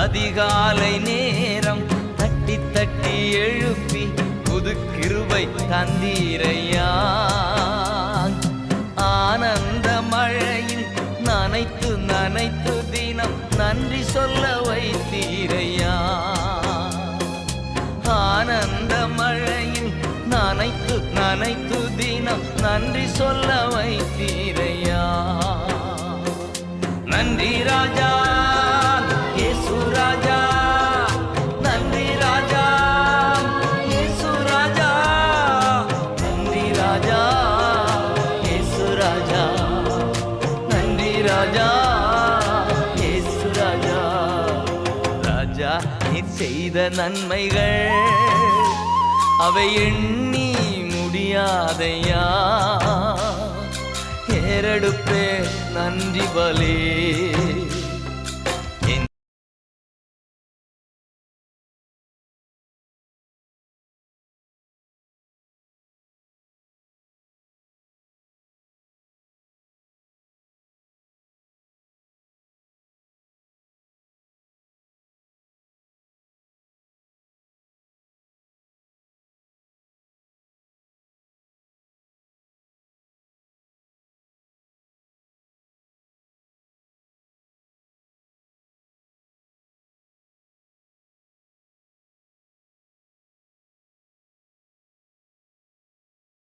அதிகாலை நேரம் தட்டி தட்டி எழுப்பி புது கிருபை தந்தீரையா. ஆனந்த மழையில் நனைத்து நனைத்து தினம் நன்றி சொல்ல வைத்தீரையா. ஆனந்த மழையில் நனைத்து நனைத்து தினம் நன்றி சொல்ல வைத்தீரையா. நன்றி ராஜா இயேசு ராஜா, நன்றி ராஜா இயேசு ராஜா, நன்றி ராஜா இயேசு ராஜா, நன்றி ராஜா இயேசு ராஜா. ராஜா நீர் செய்த நன்மைகள் அவை எண்ணி முடியாதையா. ஏறெடுப்பே நன்றி பலே.